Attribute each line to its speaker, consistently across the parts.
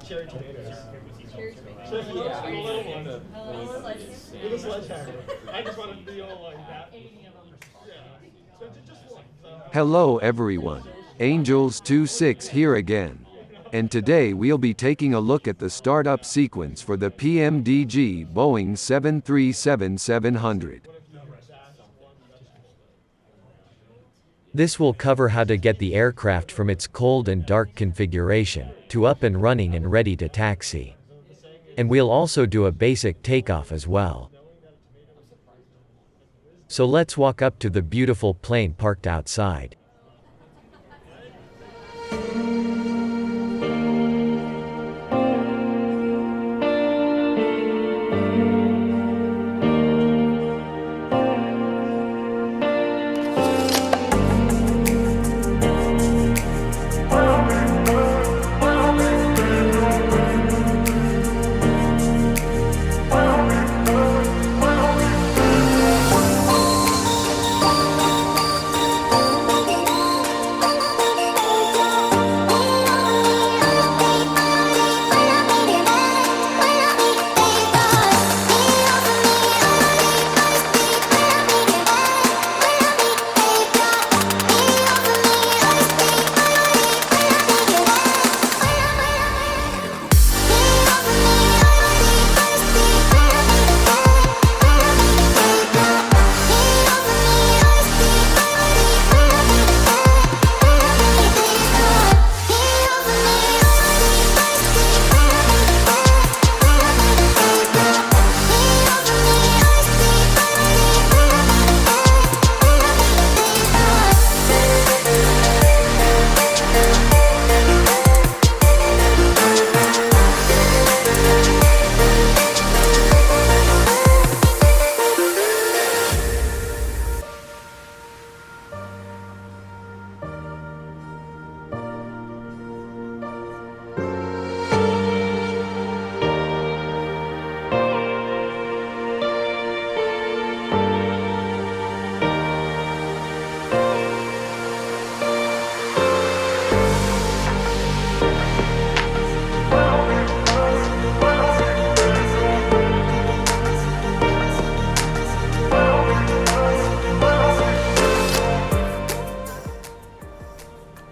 Speaker 1: Cherry tomatoes.
Speaker 2: Cherry tomatoes.
Speaker 1: Yeah, the little one.
Speaker 2: Sledgehammer.
Speaker 1: With a sledgehammer. I just wanted to be all like that. Yeah. So just one. So.
Speaker 3: Hello everyone, Angels26 here again. And today we'll be taking a look at the startup sequence for the PMDG Boeing 737-700. This will cover how to get the aircraft from its cold and dark configuration to up and running and ready to taxi. And we'll also do a basic takeoff as well. So let's walk up to the beautiful plane parked outside.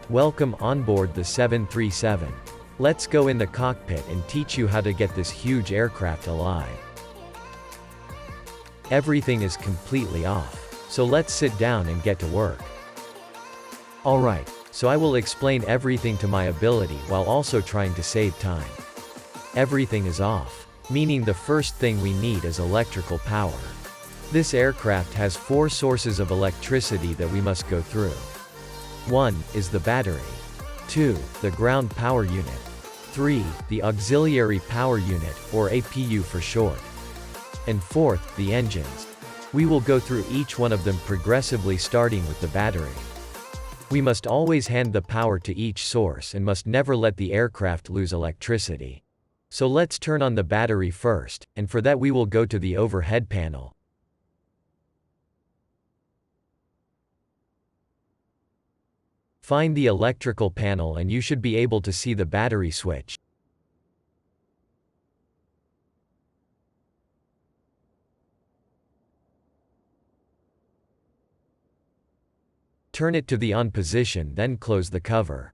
Speaker 3: Welcome on board the 737. Let's go in the cockpit and teach you how to get this huge aircraft alive. Everything is completely off, so let's sit down and get to work. Alright, so I will explain everything to my ability while also trying to save time. Everything is off, meaning the first thing we need is electrical power. This aircraft has 4 sources of electricity that we must go through. 1 is the battery. 2, the ground power unit. 3, the auxiliary power unit, or APU for short. And 4th, the engines. We will go through each one of them progressively starting with the battery. We must always hand the power to each source and must never let the aircraft lose electricity. So let's turn on the battery first, and for that we will go to the overhead panel. Find the electrical panel and you should be able to see the battery switch. Turn it to the on position, then close the cover.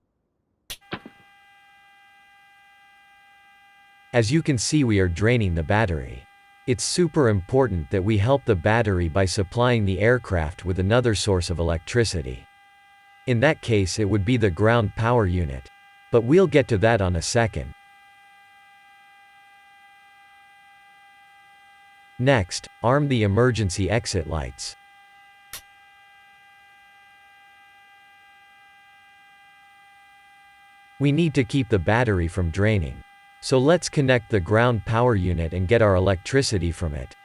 Speaker 3: As you can see, we are draining the battery. It's super important that we help the battery by supplying the aircraft with another source of electricity. In that case it would be the ground power unit. But we'll get to that on a second. Next, arm the emergency exit lights. We need to keep the battery from draining. So let's connect the ground power unit and get our electricity from it.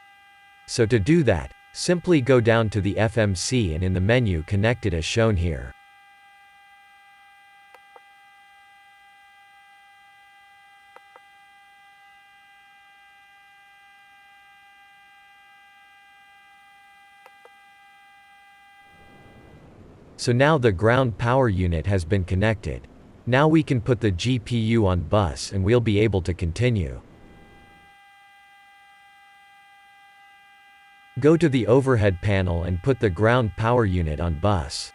Speaker 3: So to do that, simply go down to the FMC and in the menu connect it as shown here. So now the ground power unit has been connected. Now we can put the GPU on bus and we'll be able to continue. Go to the overhead panel and put the ground power unit on bus.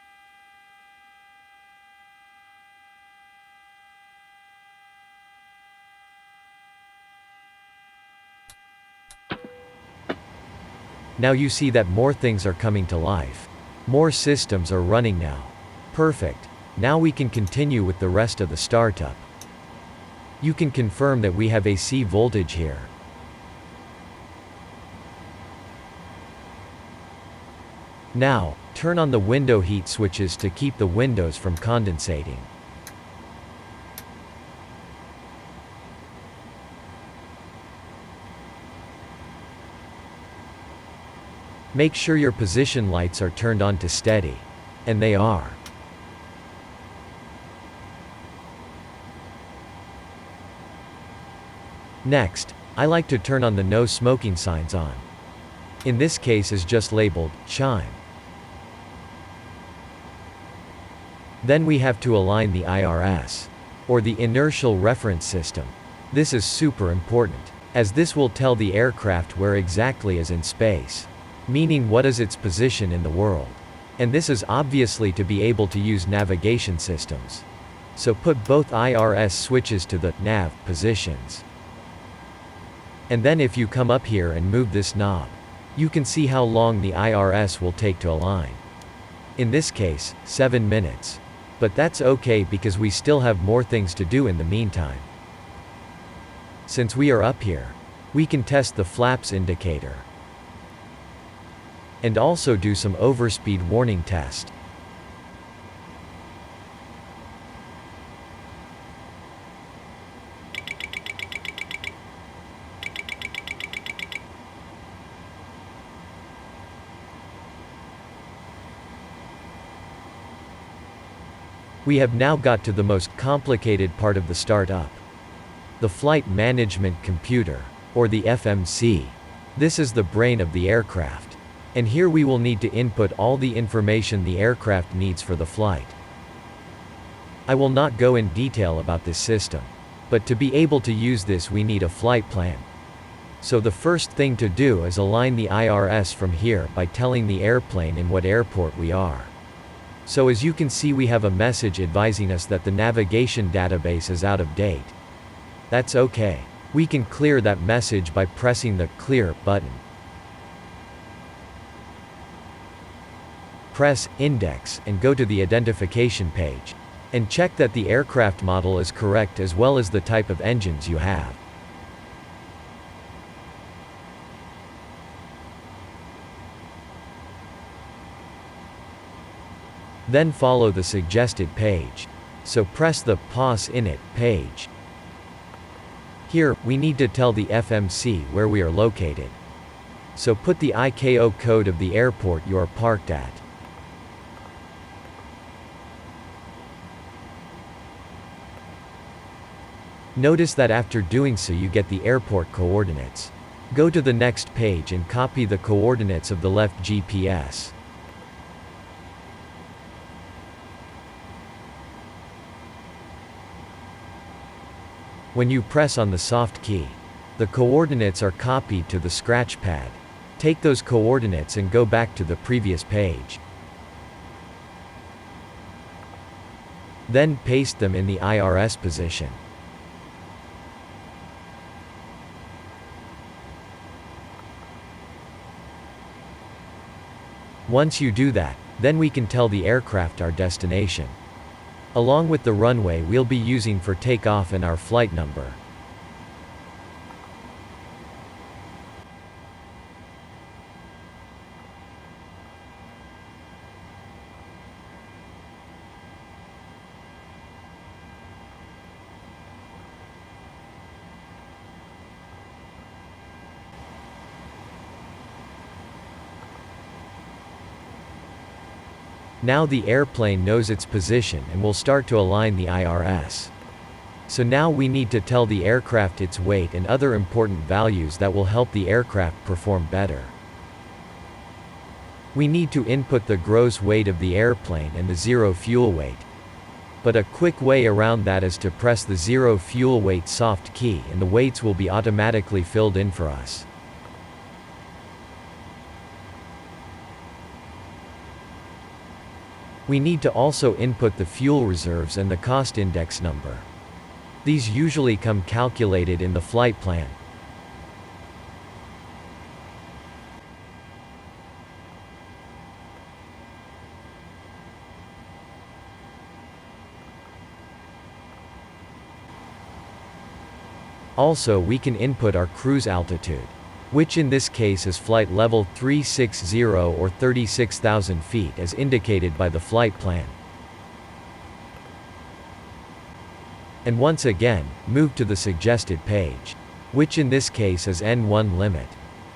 Speaker 3: Now you see that more things are coming to life. More systems are running now. Perfect. Now we can continue with the rest of the startup. You can confirm that we have AC voltage here. Now, turn on the window heat switches to keep the windows from condensating. Make sure your position lights are turned on to steady. And they are. Next, I like to turn on the no smoking signs on. In this case is just labeled, chime. Then we have to align the IRS, or the inertial reference system. This is super important, as this will tell the aircraft where exactly is in space. Meaning what is its position in the world. And this is obviously to be able to use navigation systems. So put both IRS switches to the nav positions. And then if you come up here and move this knob, you can see how long the IRS will take to align. In this case, 7 minutes. But that's okay because we still have more things to do in the meantime. Since we are up here, we can test the flaps indicator. And also do some overspeed warning test. We have now got to the most complicated part of the startup. The flight management computer, or the FMC. This is the brain of the aircraft. And here we will need to input all the information the aircraft needs for the flight. I will not go in detail about this system. But to be able to use this we need a flight plan. So the first thing to do is align the IRS from here by telling the airplane in what airport we are. So as you can see we have a message advising us that the navigation database is out of date. That's okay. We can clear that message by pressing the Clear button. Press Index and go to the identification page. And check that the aircraft model is correct as well as the type of engines you have. Then follow the suggested page. So press the Pause Init page. Here, we need to tell the FMC where we are located. So put the ICAO code of the airport you are parked at. Notice that after doing so you get the airport coordinates. Go to the next page and copy the coordinates of the left GPS. When you press on the soft key, the coordinates are copied to the scratch pad. Take those coordinates and go back to the previous page. Then paste them in the IRS position. Once you do that, then we can tell the aircraft our destination. Along with the runway we'll be using for takeoff and our flight number. Now the airplane knows its position and will start to align the IRS. So now we need to tell the aircraft its weight and other important values that will help the aircraft perform better. We need to input the gross weight of the airplane and the zero fuel weight. But a quick way around that is to press the 0 fuel weight soft key and the weights will be automatically filled in for us. We need to also input the fuel reserves and the cost index number. These usually come calculated in the flight plan. Also, we can input our cruise altitude, which in this case is flight level 360 or 36,000 feet as indicated by the flight plan. And once again, move to the suggested page, which in this case is N1 limit.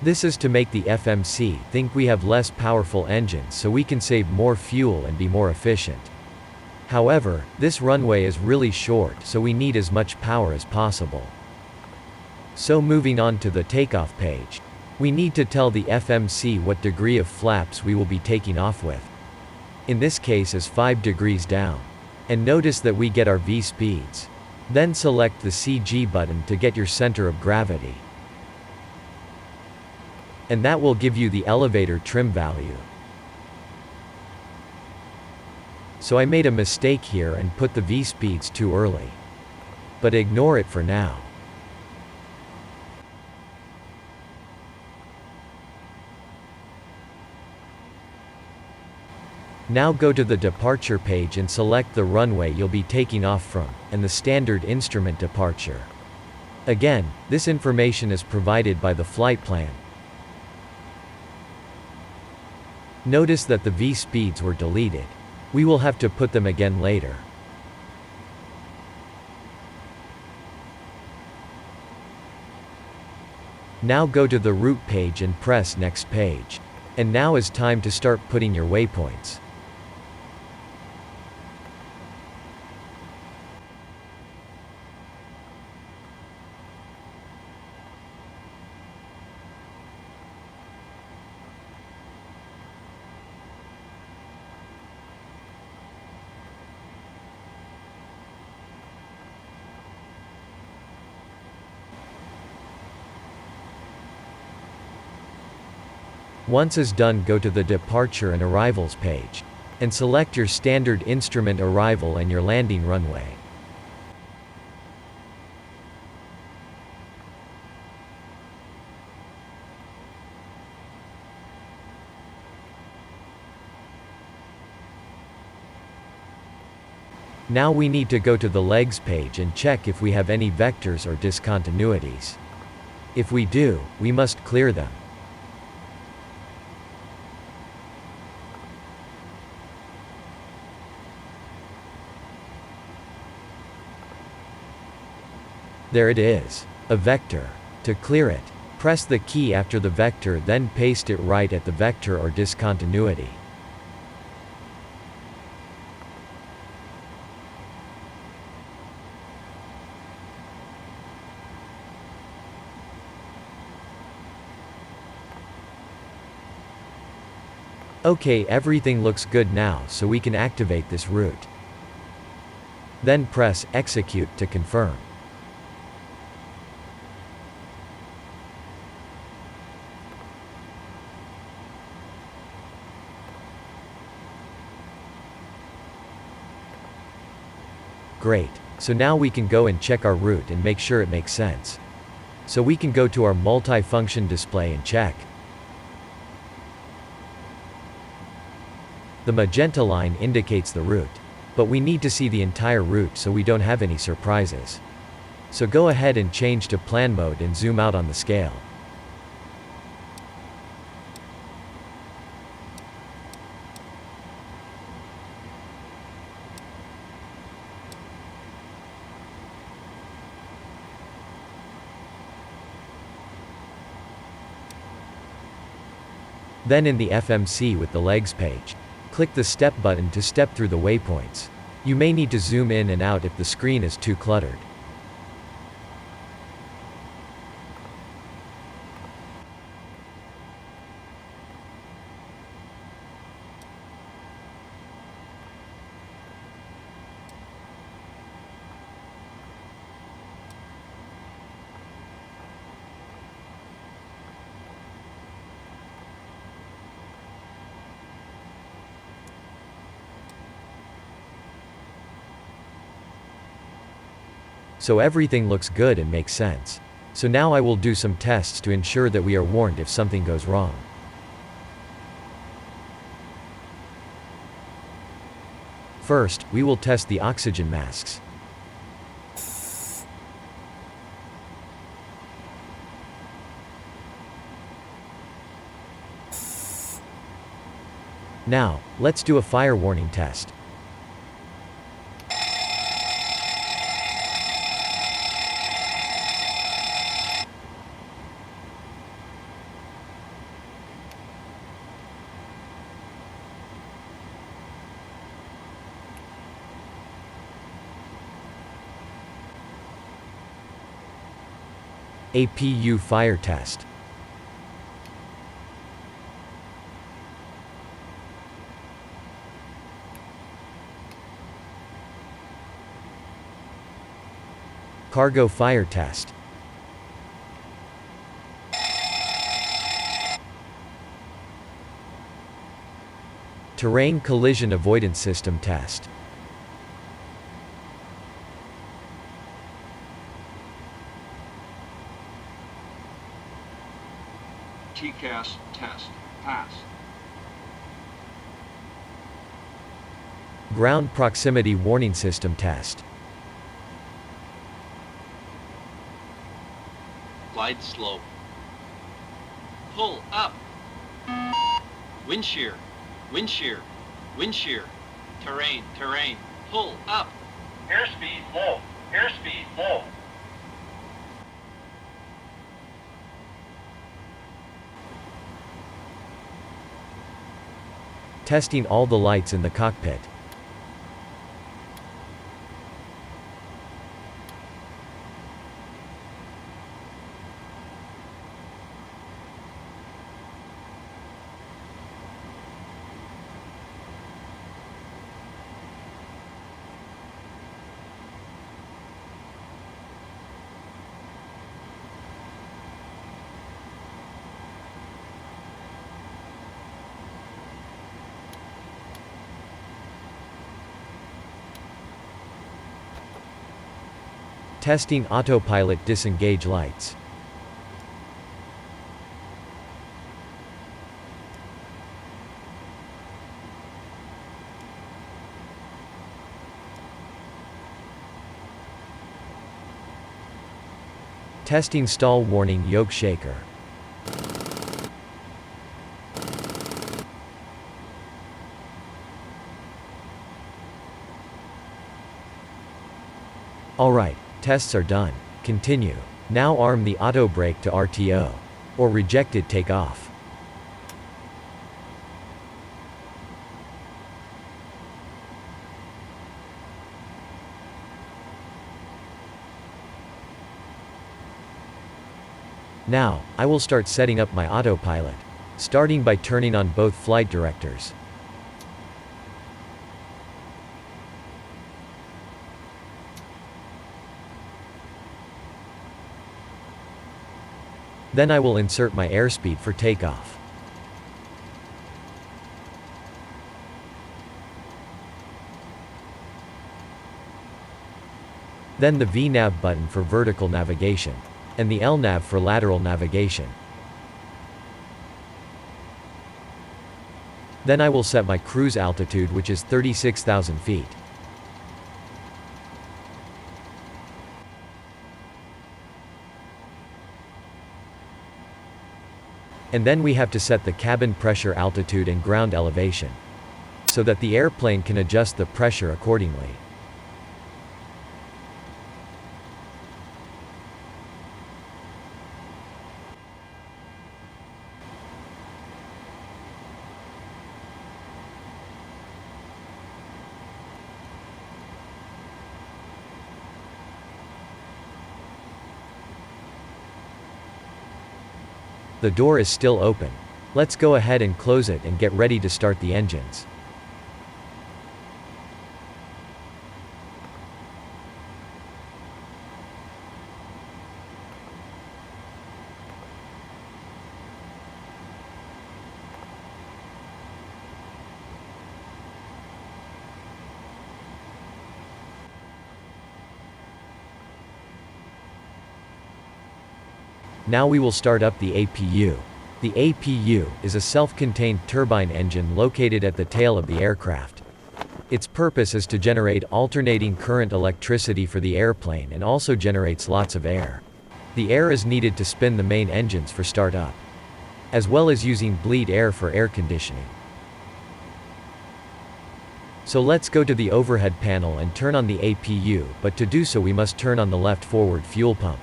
Speaker 3: This is to make the FMC think we have less powerful engines so we can save more fuel and be more efficient. However, this runway is really short so we need as much power as possible. So moving on to the takeoff page. We need to tell the FMC what degree of flaps we will be taking off with. In this case is 5 degrees down. And notice that we get our V speeds. Then select the CG button to get your center of gravity. And that will give you the elevator trim value. So I made a mistake here and put the V speeds too early. But ignore it for now. Now go to the departure page and select the runway you'll be taking off from, and the standard instrument departure. Again, this information is provided by the flight plan. Notice that the V speeds were deleted. We will have to put them again later. Now go to the route page and press next page. And now is time to start putting your waypoints. Once is done, go to the departure and arrivals page. And select your standard instrument arrival and your landing runway. Now we need to go to the legs page and check if we have any vectors or discontinuities. If we do, we must clear them. There it is. A vector. To clear it, press the key after the vector, then paste it right at the vector or discontinuity. Okay, everything looks good now, so we can activate this route. Then press Execute to confirm. Great. So now we can go and check our route and make sure it makes sense. So we can go to our multi-function display and check. The magenta line indicates the route. But we need to see the entire route so we don't have any surprises. So go ahead and change to plan mode and zoom out on the scale. Then in the FMC with the legs page, click the step button to step through the waypoints. You may need to zoom in and out if the screen is too cluttered. So everything looks good and makes sense. So now I will do some tests to ensure that we are warned if something goes wrong. First, we will test the oxygen masks. Now, let's do a fire warning test. APU fire test. Cargo fire test. Terrain collision avoidance system test.
Speaker 4: TCAS test. Pass.
Speaker 3: Ground proximity warning system test.
Speaker 5: Glide slope. Pull up. Wind shear. Wind shear. Wind shear. Terrain. Terrain. Pull up.
Speaker 6: Airspeed low. Airspeed low.
Speaker 3: Testing all the lights in the cockpit. Testing autopilot disengage lights. Testing stall warning yoke shaker. Alright, tests are done. Continue. Now arm the auto brake to RTO. Or rejected takeoff. Now, I will start setting up my autopilot. Starting by turning on both flight directors. Then I will insert my airspeed for takeoff. Then the VNAV button for vertical navigation. And the LNAV for lateral navigation. Then I will set my cruise altitude, which is 36,000 feet. And then we have to set the cabin pressure altitude and ground elevation, so that the airplane can adjust the pressure accordingly. The door is still open. Let's go ahead and close it and get ready to start the engines. Now we will start up the APU. The APU is a self-contained turbine engine located at the tail of the aircraft. Its purpose is to generate alternating current electricity for the airplane and also generates lots of air. The air is needed to spin the main engines for startup, as well as using bleed air for air conditioning. So let's go to the overhead panel and turn on the APU, but to do so we must turn on the left forward fuel pump.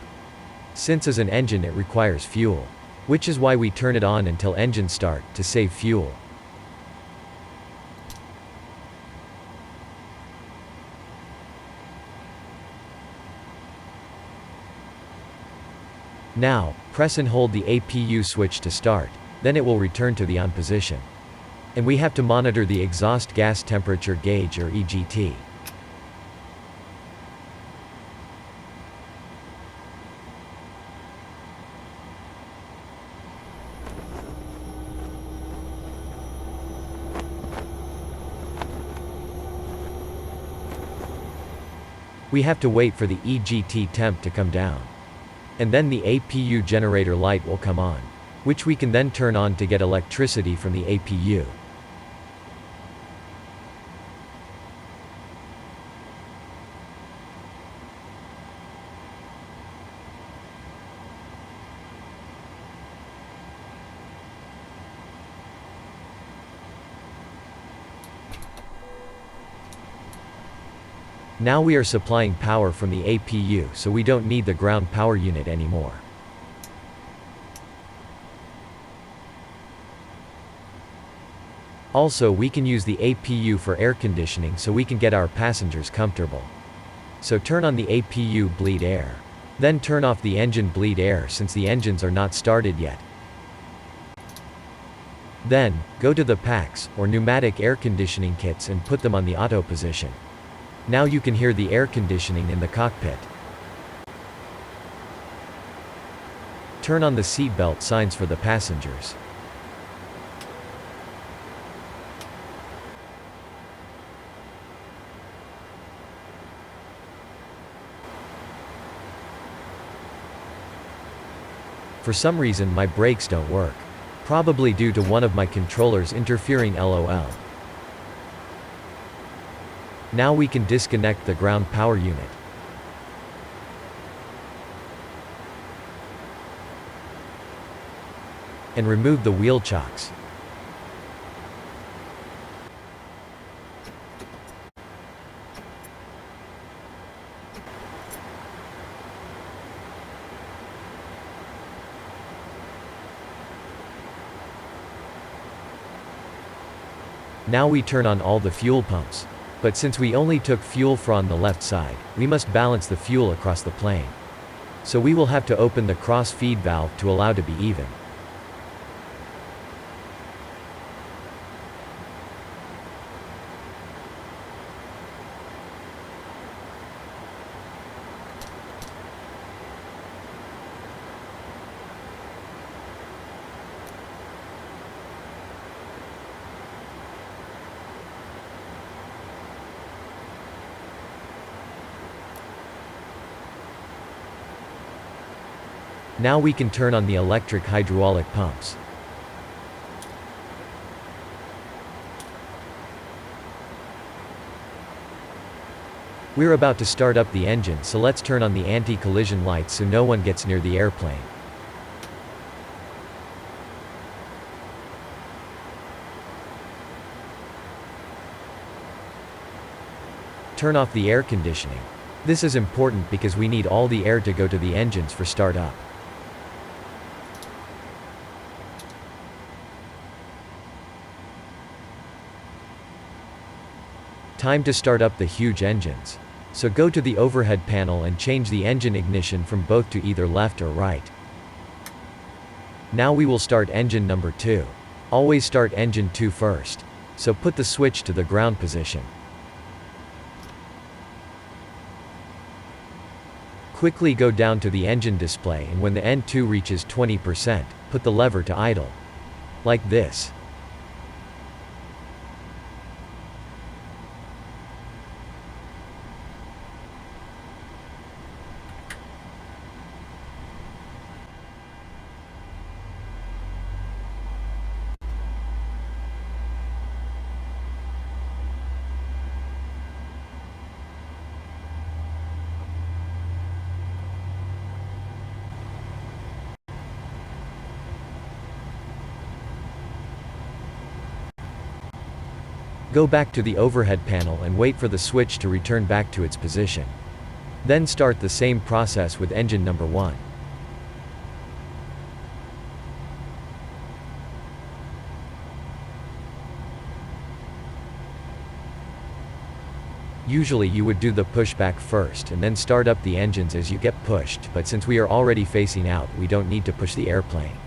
Speaker 3: Since as an engine it requires fuel, which is why we turn it on until engine start, to save fuel. Now, press and hold the APU switch to start, then it will return to the on position. And we have to monitor the exhaust gas temperature gauge or EGT. We have to wait for the EGT temp to come down. And then the APU generator light will come on, which we can then turn on to get electricity from the APU. Now we are supplying power from the APU, so we don't need the ground power unit anymore. Also, we can use the APU for air conditioning so we can get our passengers comfortable. So turn on the APU bleed air. Then turn off the engine bleed air since the engines are not started yet. Then, go to the packs, or pneumatic air conditioning kits, and put them on the auto position. Now you can hear the air conditioning in the cockpit. Turn on the seatbelt signs for the passengers. For some reason my brakes don't work. Probably due to one of my controllers interfering, LOL. Now we can disconnect the ground power unit. And remove the wheel chocks. Now we turn on all the fuel pumps. But since we only took fuel from the left side, we must balance the fuel across the plane. So we will have to open the cross-feed valve to allow to be even. Now we can turn on the electric hydraulic pumps. We're about to start up the engine, so let's turn on the anti-collision lights so no one gets near the airplane. Turn off the air conditioning. This is important because we need all the air to go to the engines for startup. Time to start up the huge engines. So go to the overhead panel and change the engine ignition from both to either left or right. Now we will start engine number 2. Always start engine 2 first. So put the switch to the ground position. Quickly go down to the engine display, and when the N2 reaches 20%, put the lever to idle. Like this. Go back to the overhead panel and wait for the switch to return back to its position. Then start the same process with engine number 1. Usually you would do the pushback first and then start up the engines as you get pushed, but since we are already facing out, we don't need to push the airplane.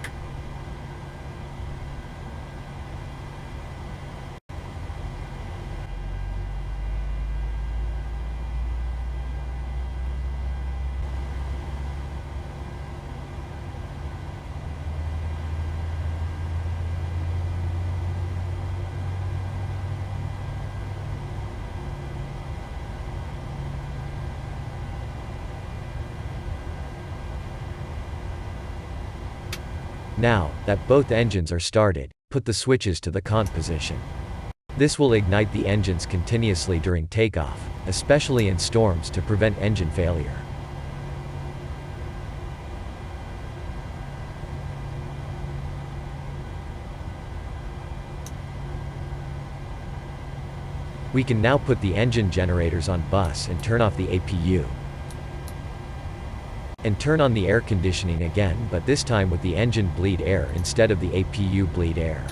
Speaker 3: Now that both engines are started, put the switches to the cont position. This will ignite the engines continuously during takeoff, especially in storms to prevent engine failure. We can now put the engine generators on bus and turn off the APU. And turn on the air conditioning again, but this time with the engine bleed air instead of the APU bleed air.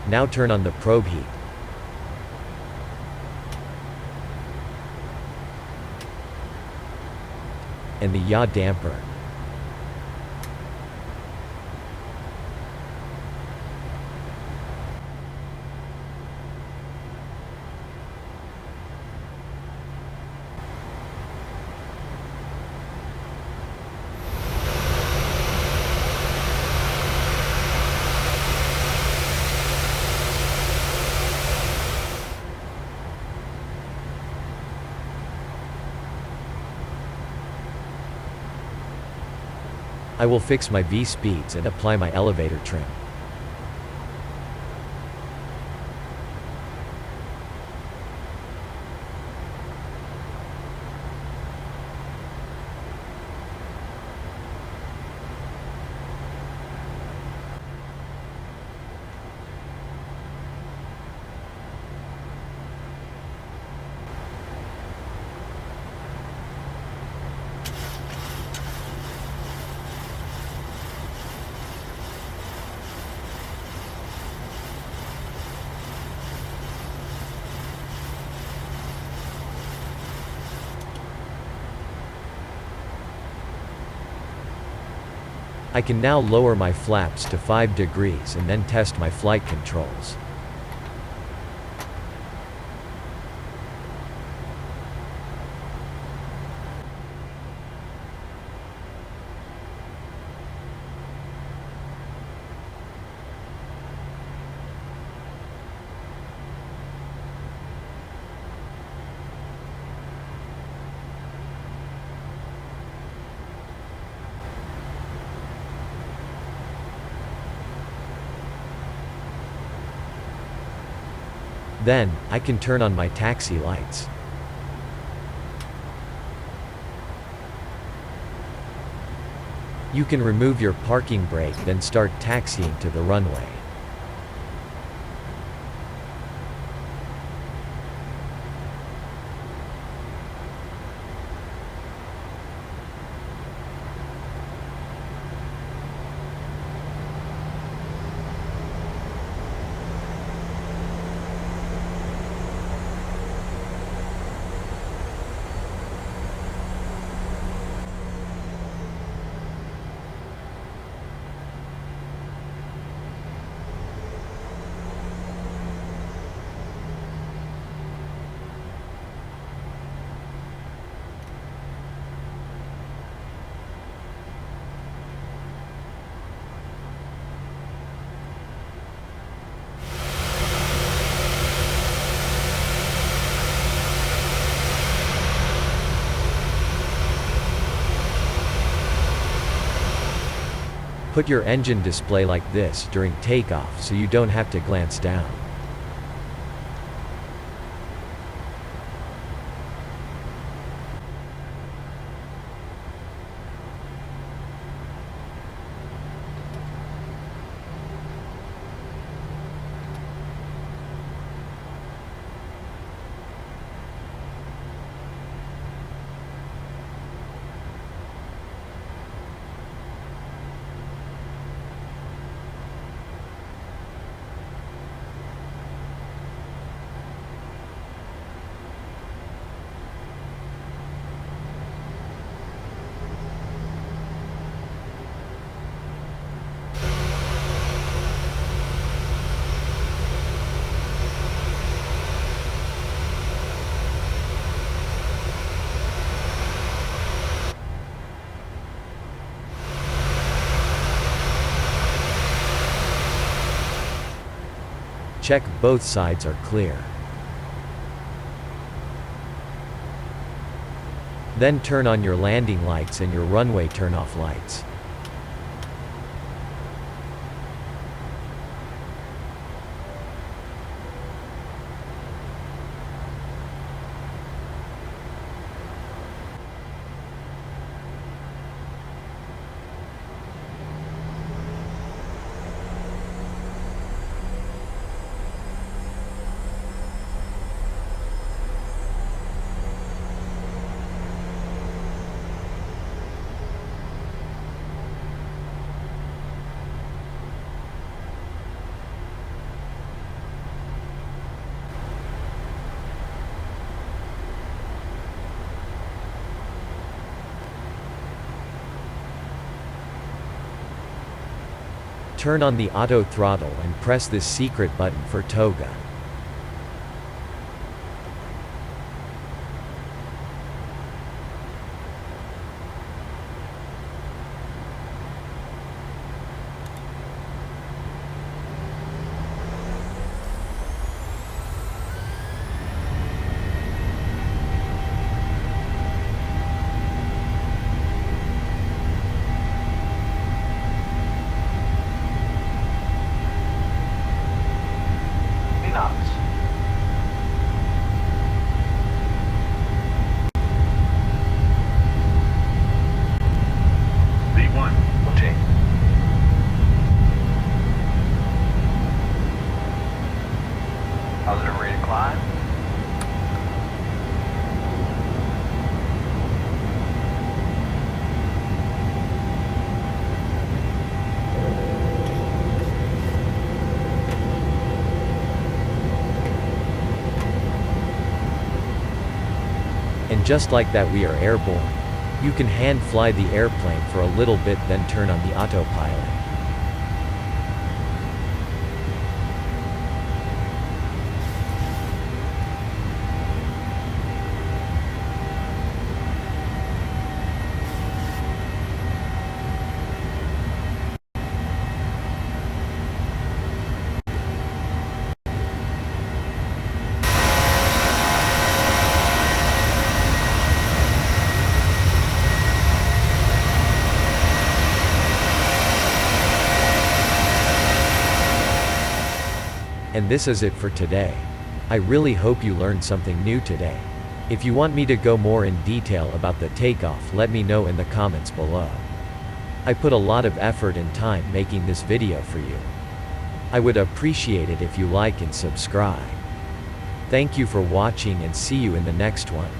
Speaker 3: Now turn on the probe heat. And the yaw damper. I will fix my V-speeds and apply my elevator trim. I can now lower my flaps to 5 degrees and then test my flight controls. Then, I can turn on my taxi lights. You can remove your parking brake, then start taxiing to the runway. Put your engine display like this during takeoff so you don't have to glance down. Check both sides are clear. Then turn on your landing lights and your runway turn-off lights. Turn on the auto throttle and press this secret button for toga.
Speaker 6: Positive rate of climb.
Speaker 3: And just like that we are airborne. You can hand fly the airplane for a little bit then turn on the autopilot. And this is it for today. I really hope you learned something new today. If you want me to go more in detail about the takeoff, let me know in the comments below. I put a lot of effort and time making this video for you. I would appreciate it if you like and subscribe. Thank you for watching and see you in the next one.